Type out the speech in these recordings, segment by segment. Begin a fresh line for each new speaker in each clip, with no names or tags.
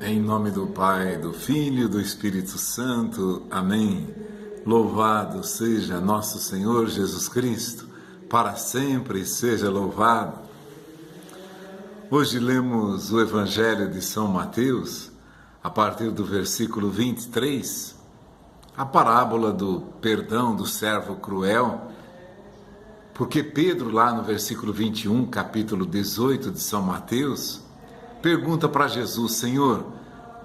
Em nome do Pai, do Filho e do Espírito Santo. Amém. Louvado seja nosso Senhor Jesus Cristo, para sempre seja louvado. Hoje lemos o Evangelho de São Mateus, a partir do versículo 23, a parábola do perdão do servo cruel, porque Pedro, lá no versículo 21, capítulo 18 de São Mateus, pergunta para Jesus: Senhor,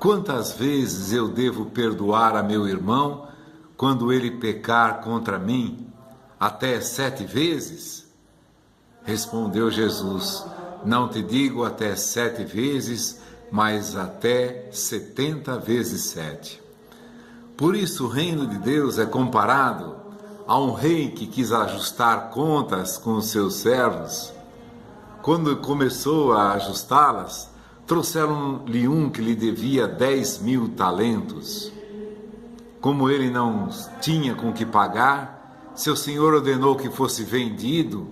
quantas vezes eu devo perdoar a meu irmão quando ele pecar contra mim? Até 7 vezes? Respondeu Jesus: não te digo até 7 vezes, mas até 70 vezes 7. Por isso o reino de Deus é comparado a um rei que quis ajustar contas com os seus servos. Quando começou a ajustá-las, trouxeram-lhe um que lhe devia 10.000 talentos. Como ele não tinha com que pagar, seu senhor ordenou que fosse vendido.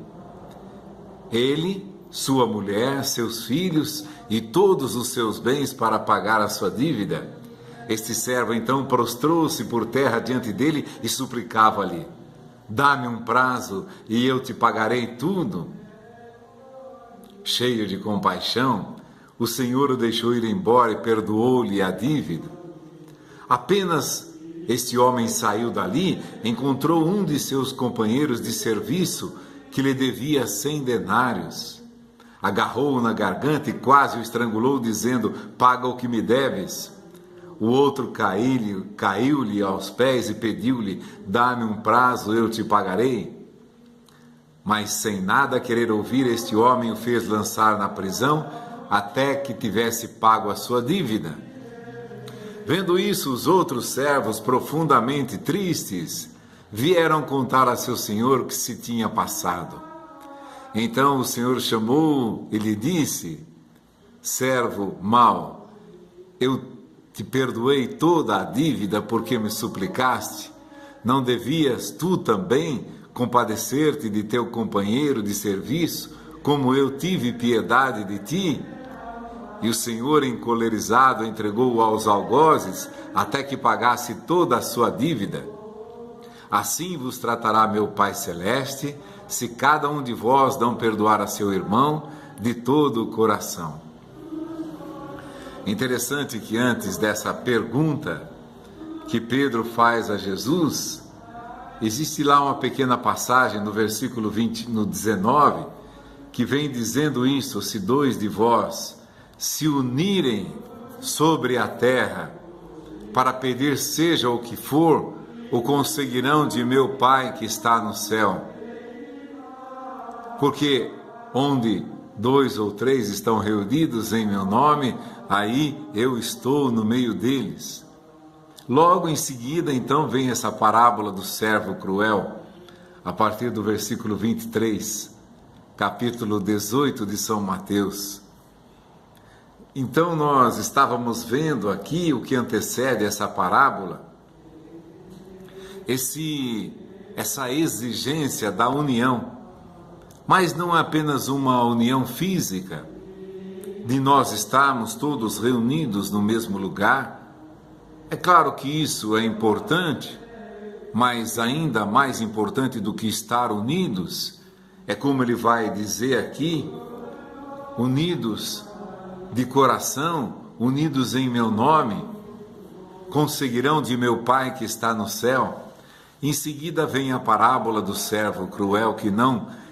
Ele, sua mulher, seus filhos e todos os seus bens para pagar a sua dívida. Este servo então prostrou-se por terra diante dele e suplicava-lhe: dá-me um prazo e eu te pagarei tudo. Cheio de compaixão, o Senhor o deixou ir embora e perdoou-lhe a dívida. Apenas este homem saiu dali, encontrou um de seus companheiros de serviço que lhe devia 100 denários. Agarrou-o na garganta e quase o estrangulou, dizendo: paga o que me deves. O outro caiu-lhe aos pés e pediu-lhe: dá-me um prazo, eu te pagarei. Mas sem nada querer ouvir, este homem o fez lançar na prisão até que tivesse pago a sua dívida. Vendo isso, os outros servos, profundamente tristes, vieram contar a seu senhor o que se tinha passado. Então o senhor chamou e lhe disse: servo mau, eu te perdoei toda a dívida porque me suplicaste. Não devias tu também compadecer-te de teu companheiro de serviço, como eu tive piedade de ti? E o Senhor, encolerizado, entregou-o aos algozes até que pagasse toda a sua dívida. Assim vos tratará meu Pai Celeste, se cada um de vós não perdoar a seu irmão de todo o coração. Interessante que antes dessa pergunta que Pedro faz a Jesus, existe lá uma pequena passagem no versículo 19, que vem dizendo isso: se 2 de vós se unirem sobre a terra para pedir seja o que for, o conseguirão de meu Pai que está no céu. Porque onde 2 ou 3 estão reunidos em meu nome, aí eu estou no meio deles. Logo em seguida, então, vem essa parábola do servo cruel, a partir do versículo 23, capítulo 18 de São Mateus. Então, nós estávamos vendo aqui o que antecede essa parábola, essa exigência da união, mas não é apenas uma união física, de nós estarmos todos reunidos no mesmo lugar. É claro que isso é importante, mas ainda mais importante do que estar unidos, é como ele vai dizer aqui, unidos de coração, unidos em meu nome, conseguirão de meu Pai que está no céu. Em seguida vem a parábola do servo cruel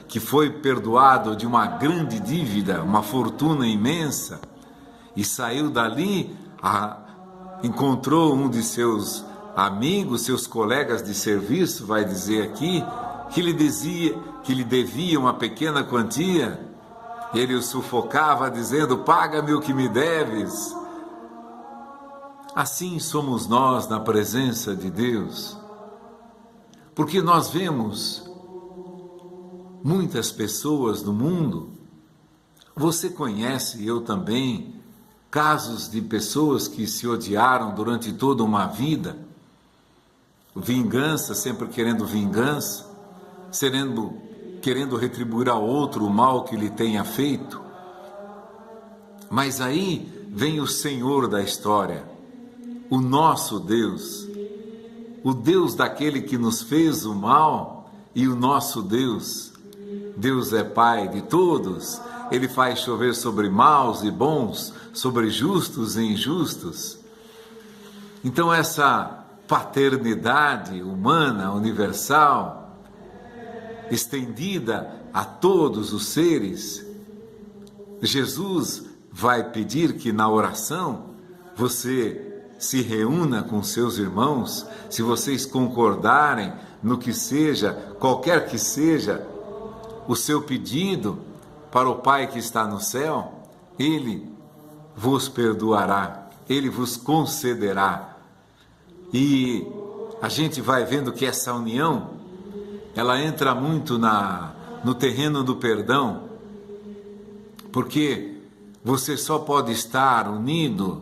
que foi perdoado de uma grande dívida, uma fortuna imensa, e saiu dali, encontrou um de seus amigos, seus colegas de serviço, vai dizer aqui, que lhe devia uma pequena quantia. Ele o sufocava dizendo: paga-me o que me deves. Assim somos nós na presença de Deus, porque nós vemos muitas pessoas no mundo, você conhece, eu também, casos de pessoas que se odiaram durante toda uma vida, vingança, sempre querendo vingança, querendo retribuir ao outro o mal que lhe tenha feito. Mas aí vem o Senhor da história, o nosso Deus, o Deus daquele que nos fez o mal e o nosso Deus. Deus é Pai de todos, Ele faz chover sobre maus e bons, sobre justos e injustos. Então essa paternidade humana, universal, estendida a todos os seres, Jesus vai pedir que na oração você se reúna com seus irmãos, se vocês concordarem no que seja, qualquer que seja o seu pedido para o Pai que está no céu, Ele vos perdoará, Ele vos concederá. E a gente vai vendo que essa união, ela entra muito no terreno do perdão, porque você só pode estar unido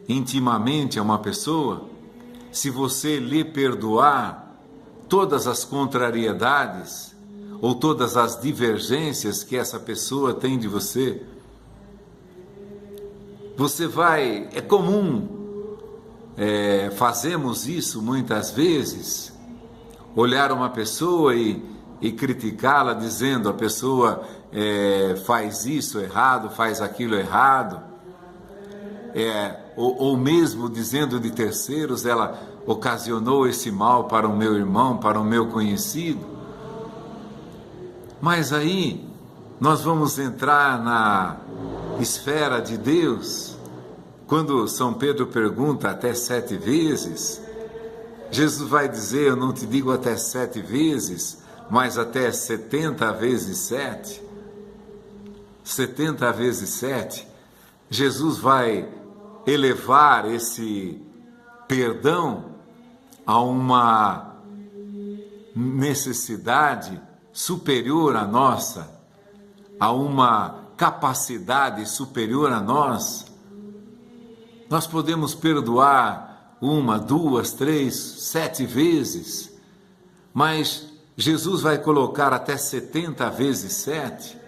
intimamente a uma pessoa se você lhe perdoar todas as contrariedades ou todas as divergências que essa pessoa tem de você. Você vai, é comum, fazemos isso muitas vezes, olhar uma pessoa e criticá-la dizendo a pessoa faz isso errado, faz aquilo errado, ou mesmo dizendo de terceiros, ela ocasionou esse mal para o meu irmão, para o meu conhecido. Mas aí nós vamos entrar na esfera de Deus. Quando São Pedro pergunta até 7 vezes, Jesus vai dizer, eu não te digo até 7 vezes, mas até 70 vezes 7. 70 vezes 7, Jesus vai elevar esse perdão a uma necessidade superior à nossa, a uma capacidade superior a nós. Nós podemos perdoar 1, 2, 3, 7 vezes, mas Jesus vai colocar até 70 vezes 7,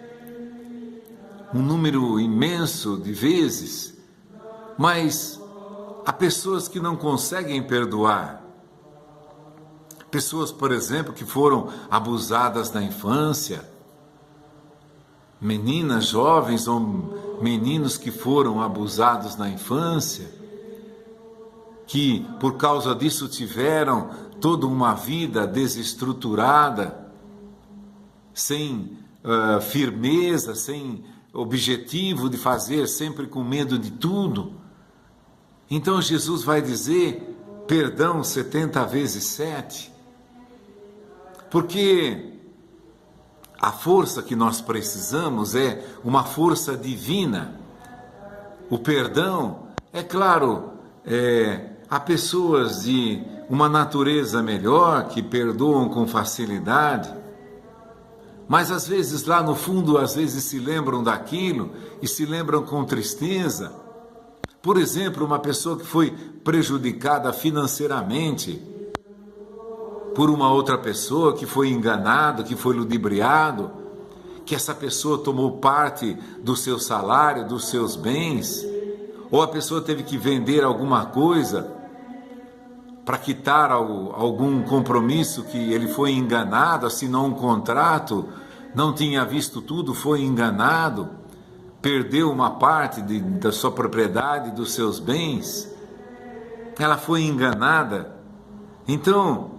um número imenso de vezes, mas há pessoas que não conseguem perdoar. Pessoas, por exemplo, que foram abusadas na infância, meninas, jovens ou meninos que foram abusados na infância, que por causa disso tiveram toda uma vida desestruturada, sem firmeza, sem objetivo de fazer, sempre com medo de tudo. Então Jesus vai dizer, perdão 70 vezes 7, porque a força que nós precisamos é uma força divina. O perdão, é claro, há pessoas de uma natureza melhor que perdoam com facilidade, mas às vezes lá no fundo, às vezes se lembram daquilo e se lembram com tristeza. Por exemplo, uma pessoa que foi prejudicada financeiramente por uma outra pessoa, que foi enganado, que foi ludibriado, que essa pessoa tomou parte do seu salário, dos seus bens, ou a pessoa teve que vender alguma coisa para quitar algum compromisso que ele foi enganado, assinou um contrato, não tinha visto tudo, foi enganado, perdeu uma parte da sua propriedade, dos seus bens, ela foi enganada. Então,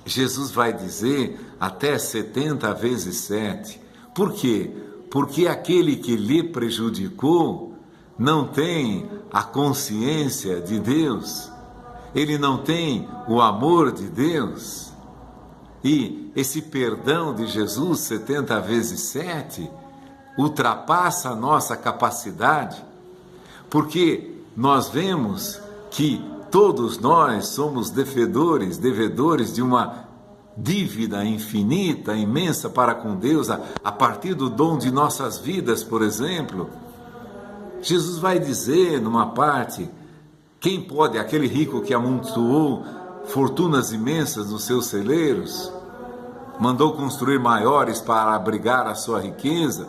Jesus vai dizer até 70 vezes 7. Por quê? Porque aquele que lhe prejudicou não tem a consciência de Deus, ele não tem o amor de Deus. E esse perdão de Jesus, 70 vezes 7, ultrapassa a nossa capacidade, porque nós vemos que todos nós somos devedores de uma dívida infinita, imensa para com Deus, a partir do dom de nossas vidas, por exemplo. Jesus vai dizer numa parte, quem pode, aquele rico que amontoou fortunas imensas nos seus celeiros, mandou construir maiores para abrigar a sua riqueza,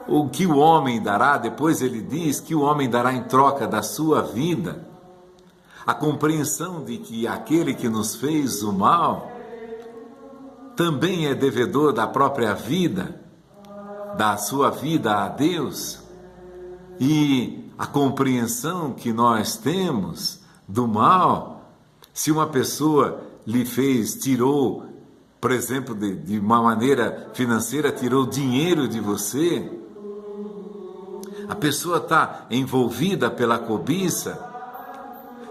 o que o homem dará, depois ele diz que o homem dará em troca da sua vida. A compreensão de que aquele que nos fez o mal também é devedor da própria vida, da sua vida a Deus. E a compreensão que nós temos do mal, se uma pessoa lhe fez, tirou, por exemplo, de uma maneira financeira, tirou dinheiro de você, a pessoa está envolvida pela cobiça,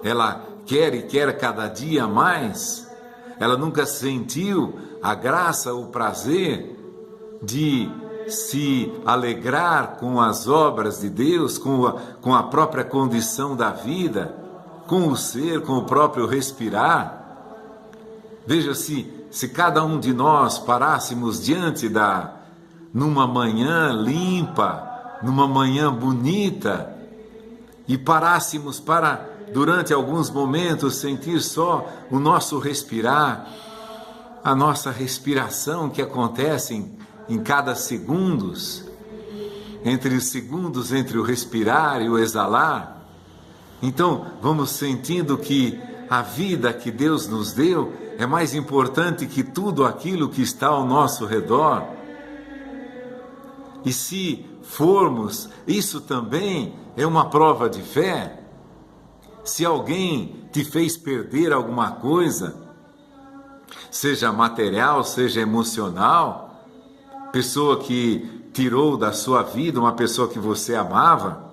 ela quer e quer cada dia mais, ela nunca sentiu a graça, o prazer de se alegrar com as obras de Deus, com a própria condição da vida, com o ser, com o próprio respirar. Veja, se cada um de nós parássemos numa manhã limpa, numa manhã bonita, e parássemos para, durante alguns momentos, sentir só o nosso respirar, a nossa respiração que acontece em cada segundos, entre os segundos entre o respirar e o exalar. Então, vamos sentindo que a vida que Deus nos deu é mais importante que tudo aquilo que está ao nosso redor. E se formos, isso também é uma prova de fé. Se alguém te fez perder alguma coisa, seja material, seja emocional, pessoa que tirou da sua vida uma pessoa que você amava,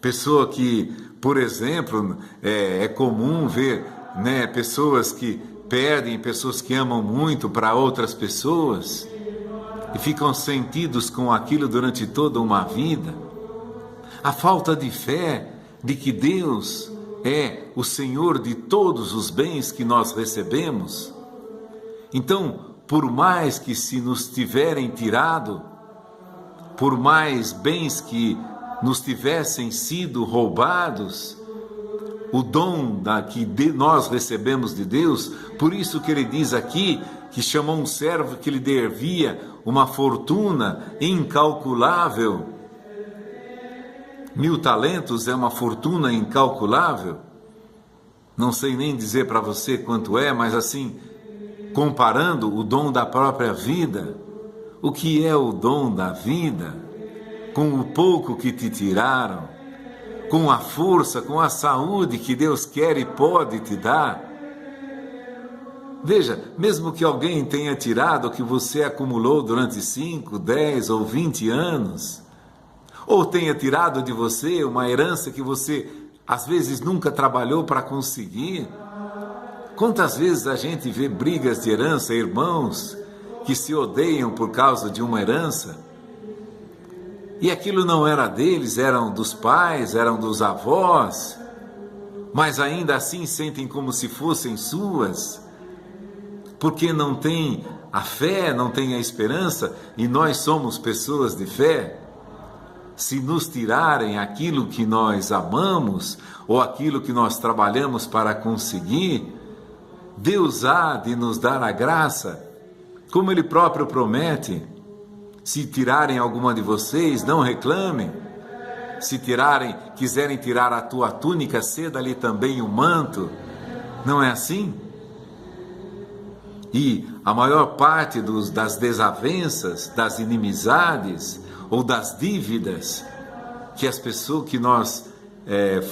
pessoa que, por exemplo, é comum ver, né, pessoas que perdem pessoas que amam muito para outras pessoas e ficam sentidos com aquilo durante toda uma vida. A falta de fé de que Deus é o Senhor de todos os bens que nós recebemos. Então, por mais que se nos tiverem tirado, por mais bens que nos tivessem sido roubados, o dom que nós recebemos de Deus, por isso que ele diz aqui que chamou um servo que lhe devia uma fortuna incalculável. 1000 talentos é uma fortuna incalculável. Não sei nem dizer para você quanto é, mas assim, comparando o dom da própria vida, o que é o dom da vida, com o pouco que te tiraram, com a força, com a saúde que Deus quer e pode te dar. Veja, mesmo que alguém tenha tirado o que você acumulou durante 5, 10 ou 20 anos, ou tenha tirado de você uma herança que você às vezes nunca trabalhou para conseguir. Quantas vezes a gente vê brigas de herança, irmãos que se odeiam por causa de uma herança, e aquilo não era deles, eram dos pais, eram dos avós, mas ainda assim sentem como se fossem suas, porque não tem a fé, não tem a esperança, e nós somos pessoas de fé. Se nos tirarem aquilo que nós amamos, ou aquilo que nós trabalhamos para conseguir, Deus há de nos dar a graça, como Ele próprio promete. Se tirarem alguma de vocês, não reclamem. Se quiserem tirar a tua túnica, ceda-lhe também o manto. Não é assim? E a maior parte das desavenças, das inimizades ou das dívidas que as pessoas que nós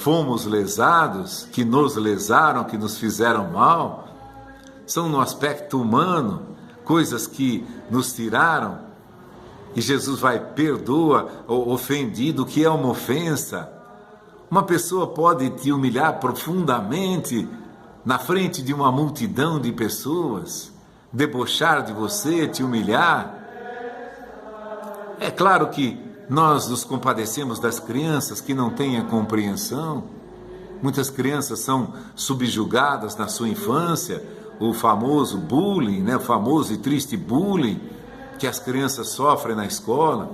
fomos lesados, que nos lesaram, que nos fizeram mal, são no aspecto humano, coisas que nos tiraram. E Jesus perdoa o ofendido, que é uma ofensa. Uma pessoa pode te humilhar profundamente na frente de uma multidão de pessoas, debochar de você, te humilhar. É claro que nós nos compadecemos das crianças que não têm a compreensão. Muitas crianças são subjugadas na sua infância, o famoso bullying, né? O famoso e triste bullying que as crianças sofrem na escola.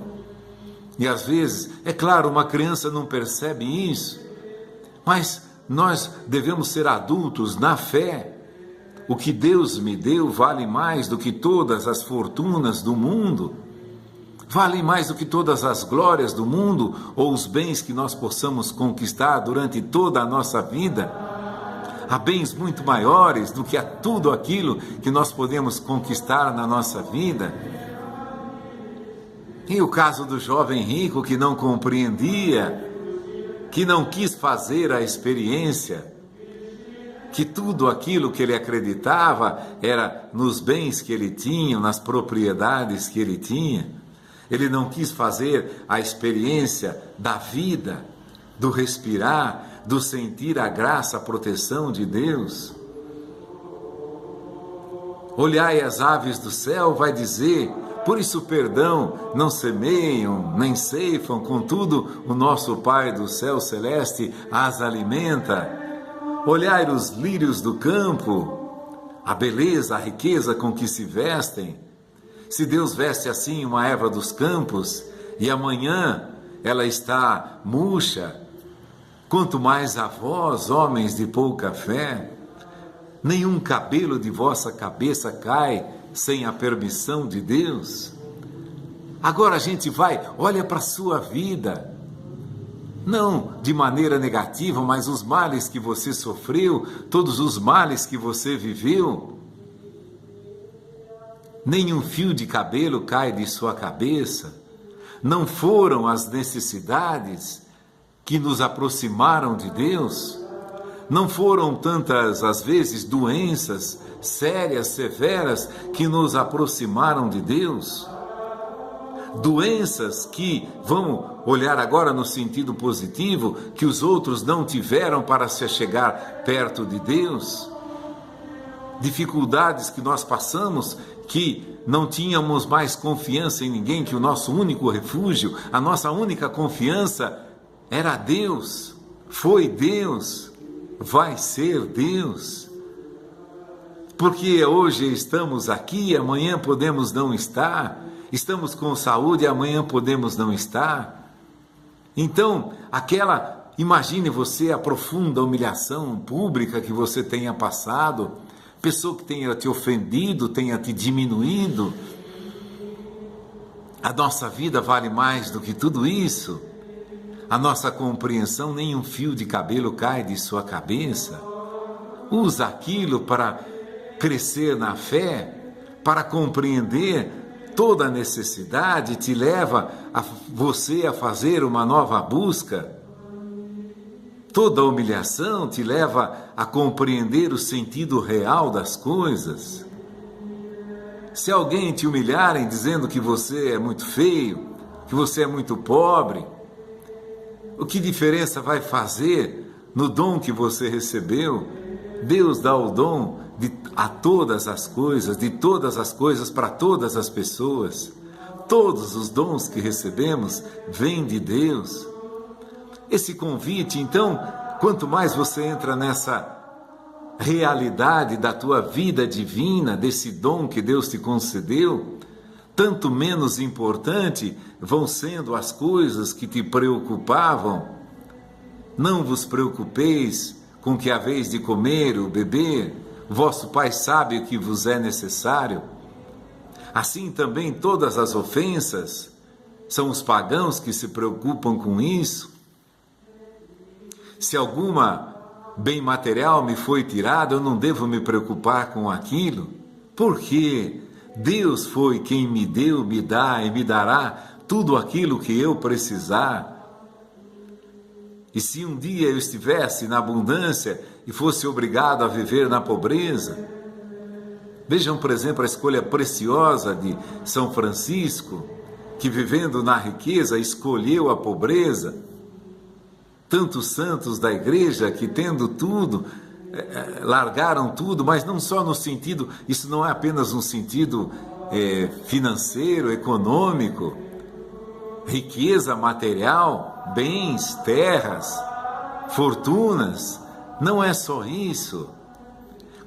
E às vezes, é claro, uma criança não percebe isso, mas nós devemos ser adultos na fé. O que Deus me deu vale mais do que todas as fortunas do mundo. valem mais do que todas as glórias do mundo ou os bens que nós possamos conquistar durante toda a nossa vida. Há bens muito maiores do que tudo aquilo que nós podemos conquistar na nossa vida. E o caso do jovem rico que não compreendia, que não quis fazer a experiência, que tudo aquilo que ele acreditava era nos bens que ele tinha, nas propriedades que ele tinha. Ele não quis fazer a experiência da vida, do respirar, do sentir a graça, a proteção de Deus. Olhai as aves do céu, vai dizer, por isso perdão, não semeiam, nem ceifam, contudo o nosso Pai do céu celeste as alimenta. Olhai os lírios do campo, a beleza, a riqueza com que se vestem. Se Deus veste assim uma erva dos campos, e amanhã ela está murcha, quanto mais a vós, homens de pouca fé, nenhum cabelo de vossa cabeça cai sem a permissão de Deus. Agora a gente olha para a sua vida, não de maneira negativa, mas os males que você sofreu, todos os males que você viveu. Nenhum fio de cabelo cai de sua cabeça. Não foram as necessidades que nos aproximaram de Deus? Não foram tantas, às vezes, doenças sérias, severas, que nos aproximaram de Deus? Doenças que, vamos olhar agora no sentido positivo, que os outros não tiveram para se chegar perto de Deus? Dificuldades que nós passamos, que não tínhamos mais confiança em ninguém, que o nosso único refúgio, a nossa única confiança era Deus, foi Deus, vai ser Deus. Porque hoje estamos aqui, amanhã podemos não estar, estamos com saúde, amanhã podemos não estar. Então, imagine você a profunda humilhação pública que você tenha passado, pessoa que tenha te ofendido, tenha te diminuído. A nossa vida vale mais do que tudo isso. A nossa compreensão, nem um fio de cabelo cai de sua cabeça. Usa aquilo para crescer na fé, para compreender toda a necessidade, te leva a você a fazer uma nova busca. Toda humilhação te leva a compreender o sentido real das coisas. Se alguém te humilharem dizendo que você é muito feio, que você é muito pobre, o que diferença vai fazer no dom que você recebeu? Deus dá o dom a todas as coisas, de todas as coisas para todas as pessoas. Todos os dons que recebemos vêm de Deus. Esse convite, então, quanto mais você entra nessa realidade da tua vida divina, desse dom que Deus te concedeu, tanto menos importante vão sendo as coisas que te preocupavam. Não vos preocupeis com o que haveis de comer ou beber, vosso Pai sabe o que vos é necessário. Assim também todas as ofensas, são os pagãos que se preocupam com isso. Se alguma bem material me foi tirado, eu não devo me preocupar com aquilo, porque Deus foi quem me deu, me dá e me dará tudo aquilo que eu precisar. E se um dia eu estivesse na abundância e fosse obrigado a viver na pobreza, vejam, por exemplo, a escolha preciosa de São Francisco, que vivendo na riqueza escolheu a pobreza. Tantos santos da igreja que tendo tudo, largaram tudo, mas não só no sentido, isso não é apenas um sentido financeiro, econômico, riqueza material, bens, terras, fortunas, não é só isso.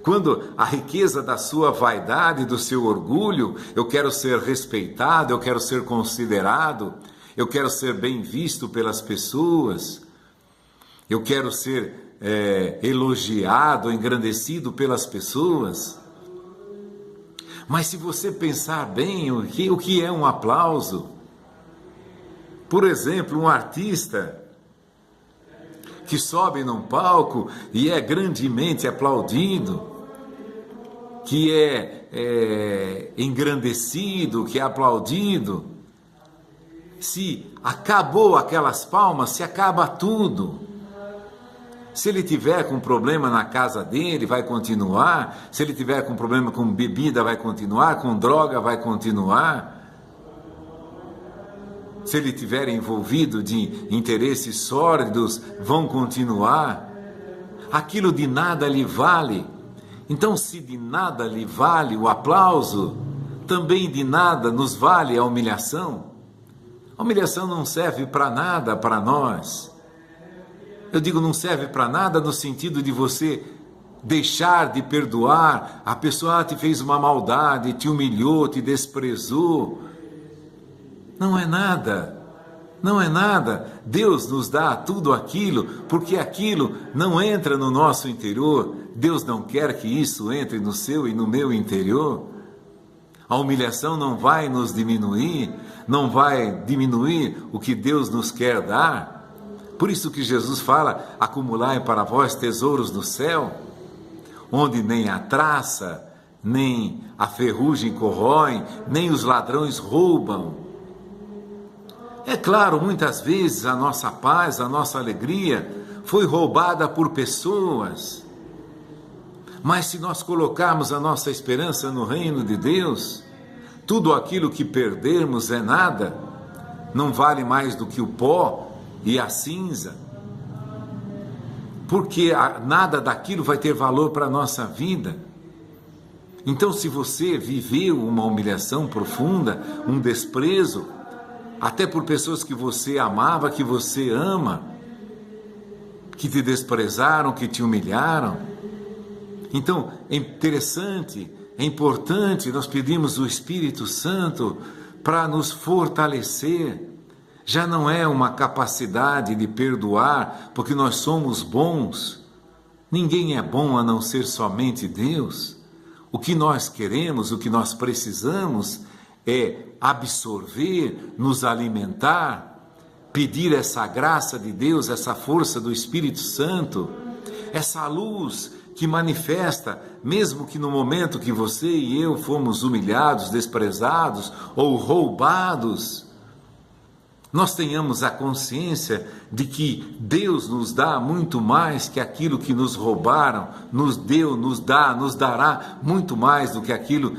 Quando a riqueza da sua vaidade, do seu orgulho, eu quero ser respeitado, eu quero ser considerado, eu quero ser bem visto pelas pessoas, eu quero ser elogiado, engrandecido pelas pessoas. Mas se você pensar bem, o que é um aplauso? Por exemplo, um artista que sobe num palco e é grandemente aplaudido, que é engrandecido, que é aplaudido. Se acabou aquelas palmas, se acaba tudo. Se ele tiver com problema na casa dele, vai continuar. Se ele tiver com problema com bebida, vai continuar. Com droga, vai continuar. Se ele tiver envolvido de interesses sórdidos, vão continuar. Aquilo de nada lhe vale. Então, se de nada lhe vale o aplauso, também de nada nos vale a humilhação. A humilhação não serve para nada para nós. Eu digo não serve para nada no sentido de você deixar de perdoar. A pessoa te fez uma maldade, te humilhou, te desprezou. Não é nada. Não é nada. Deus nos dá tudo aquilo, porque aquilo não entra no nosso interior. Deus não quer que isso entre no seu e no meu interior. A humilhação não vai nos diminuir, não vai diminuir o que Deus nos quer dar. Por isso que Jesus fala, acumulai para vós tesouros no céu, onde nem a traça, nem a ferrugem corrói, nem os ladrões roubam. É claro, muitas vezes a nossa paz, a nossa alegria foi roubada por pessoas. Mas se nós colocarmos a nossa esperança no reino de Deus, tudo aquilo que perdermos é nada, não vale mais do que o pó e a cinza, porque nada daquilo vai ter valor para a nossa vida. Então, se você viveu uma humilhação profunda, um desprezo, até por pessoas que você amava, que você ama, que te desprezaram, que te humilharam, então é interessante, é importante nós pedimos o Espírito Santo para nos fortalecer. Já não é uma capacidade de perdoar, porque nós somos bons. Ninguém é bom a não ser somente Deus. O que nós queremos, o que nós precisamos é absorver, nos alimentar, pedir essa graça de Deus, essa força do Espírito Santo, essa luz que manifesta, mesmo que no momento que você e eu fomos humilhados, desprezados ou roubados, nós tenhamos a consciência de que Deus nos dá muito mais que aquilo que nos roubaram, nos deu, nos dá, nos dará muito mais do que aquilo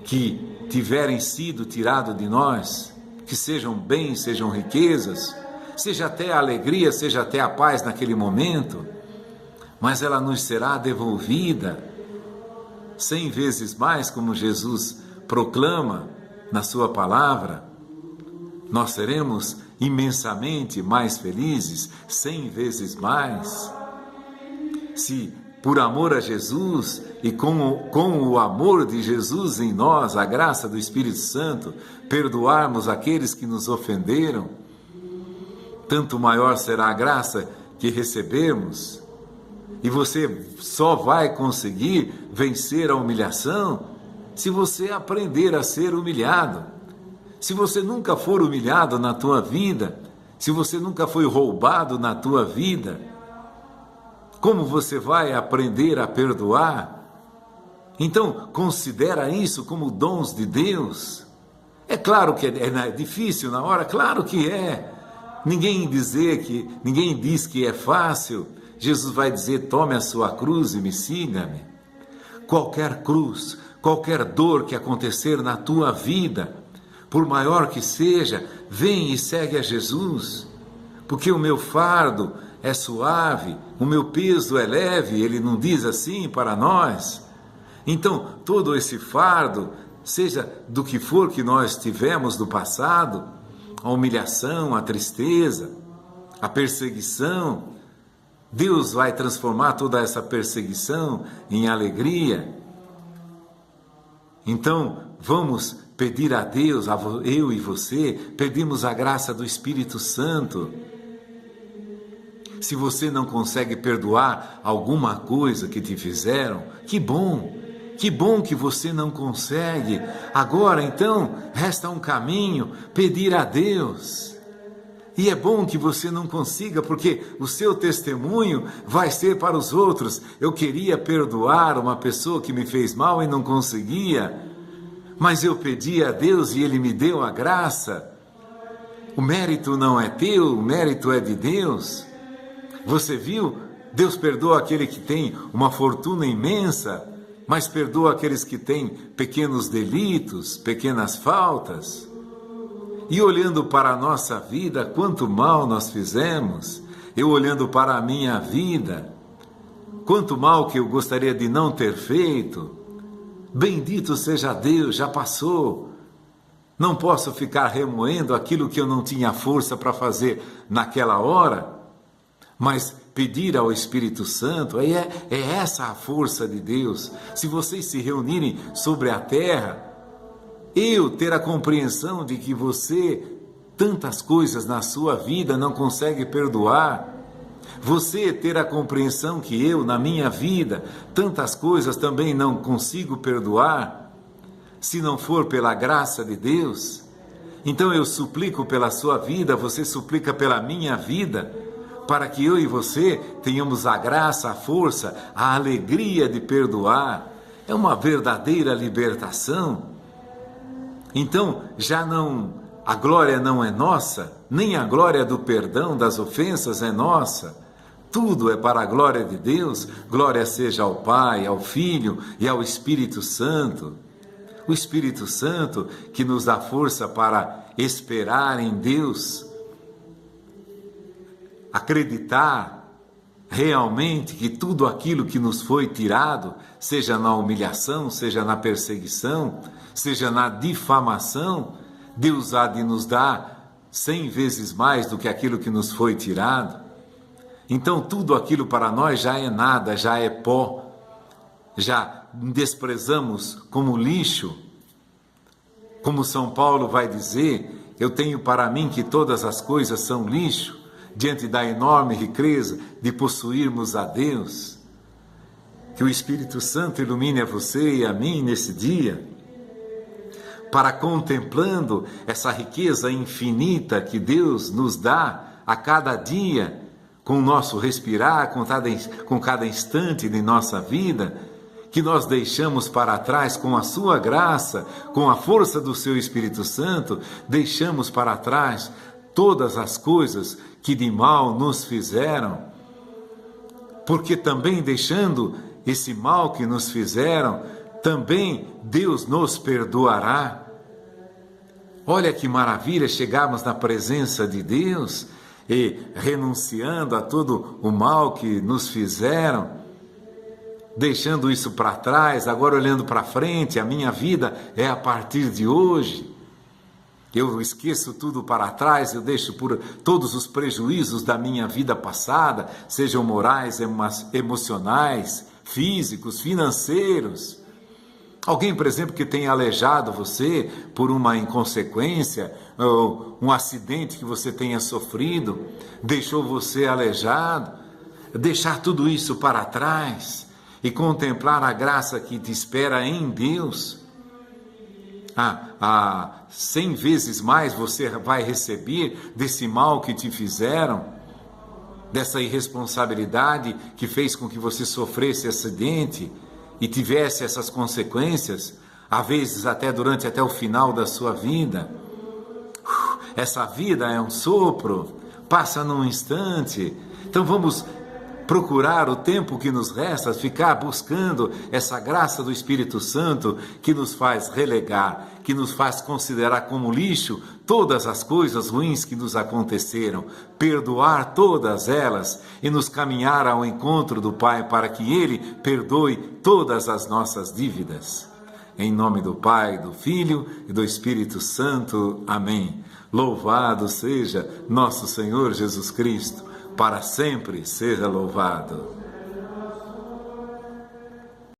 que tiverem sido tirado de nós, que sejam bens, sejam riquezas, seja até a alegria, seja até a paz naquele momento, mas ela nos será devolvida 100 vezes mais, como Jesus proclama na sua palavra. Nós seremos imensamente mais felizes, 100 vezes mais, se por amor a Jesus e com o amor de Jesus em nós, a graça do Espírito Santo, perdoarmos aqueles que nos ofenderam, tanto maior será a graça que recebemos. E você só vai conseguir vencer a humilhação se você aprender a ser humilhado. Se você nunca for humilhado na tua vida, se você nunca foi roubado na tua vida, como você vai aprender a perdoar? Então, considera isso como dons de Deus. É claro que é difícil na hora, claro que é. Ninguém diz que é fácil. Jesus vai dizer, tome a sua cruz e me siga-me. Qualquer cruz, qualquer dor que acontecer na tua vida, por maior que seja, vem e segue a Jesus, porque o meu fardo é suave, o meu peso é leve, ele não diz assim para nós. Então, todo esse fardo, seja do que for que nós tivemos no passado, a humilhação, a tristeza, a perseguição, Deus vai transformar toda essa perseguição em alegria. Então, vamos pedir a Deus, eu e você, pedimos a graça do Espírito Santo. Se você não consegue perdoar alguma coisa que te fizeram, que bom que você não consegue. Agora, então, resta um caminho, pedir a Deus. E é bom que você não consiga, porque o seu testemunho vai ser para os outros. Eu queria perdoar uma pessoa que me fez mal e não conseguia, mas eu pedi a Deus e Ele me deu a graça. O mérito não é teu, o mérito é de Deus. Você viu? Deus perdoa aquele que tem uma fortuna imensa, mas perdoa aqueles que têm pequenos delitos, pequenas faltas. E olhando para a nossa vida, quanto mal nós fizemos. Eu olhando para a minha vida, quanto mal que eu gostaria de não ter feito. Bendito seja Deus, já passou. Não posso ficar remoendo aquilo que eu não tinha força para fazer naquela hora, mas pedir ao Espírito Santo, é essa a força de Deus. Se vocês se reunirem sobre a terra, eu ter a compreensão de que você, tantas coisas na sua vida não consegue perdoar, você ter a compreensão que eu, na minha vida, tantas coisas também não consigo perdoar, se não for pela graça de Deus. Então eu suplico pela sua vida, você suplica pela minha vida, para que eu e você tenhamos a graça, a força, a alegria de perdoar. É uma verdadeira libertação. Então, a glória não é nossa, nem a glória do perdão das ofensas é nossa. Tudo é para a glória de Deus. Glória seja ao Pai, ao Filho e ao Espírito Santo. O Espírito Santo que nos dá força para esperar em Deus, acreditar realmente que tudo aquilo que nos foi tirado, seja na humilhação, seja na perseguição, seja na difamação, Deus há de nos dar 100 vezes mais do que aquilo que nos foi tirado. Então tudo aquilo para nós já é nada, já é pó, já desprezamos como lixo. Como São Paulo vai dizer, eu tenho para mim que todas as coisas são lixo, diante da enorme riqueza de possuirmos a Deus. Que o Espírito Santo ilumine a você e a mim nesse dia, para contemplando essa riqueza infinita que Deus nos dá a cada dia, com o nosso respirar, com cada instante de nossa vida, que nós deixamos para trás com a sua graça, com a força do seu Espírito Santo, deixamos para trás todas as coisas que de mal nos fizeram, porque também deixando esse mal que nos fizeram, também Deus nos perdoará. Olha que maravilha chegarmos na presença de Deus e renunciando a todo o mal que nos fizeram, deixando isso para trás, agora olhando para frente, a minha vida é a partir de hoje. Eu esqueço tudo para trás, eu deixo por todos os prejuízos da minha vida passada, sejam morais, emocionais, físicos, financeiros. Alguém, por exemplo, que tenha aleijado você por uma inconsequência, ou um acidente que você tenha sofrido, deixou você aleijado, deixar tudo isso para trás e contemplar a graça que te espera em Deus. 100 vezes mais você vai receber desse mal que te fizeram, dessa irresponsabilidade que fez com que você sofresse acidente e tivesse essas consequências, às vezes até o final da sua vida. Essa vida é um sopro, passa num instante. Então vamos procurar o tempo que nos resta, ficar buscando essa graça do Espírito Santo que nos faz relegar, que nos faz considerar como lixo todas as coisas ruins que nos aconteceram, perdoar todas elas e nos caminhar ao encontro do Pai para que Ele perdoe todas as nossas dívidas. Em nome do Pai, do Filho e do Espírito Santo. Amém. Louvado seja nosso Senhor Jesus Cristo. Para sempre seja louvado.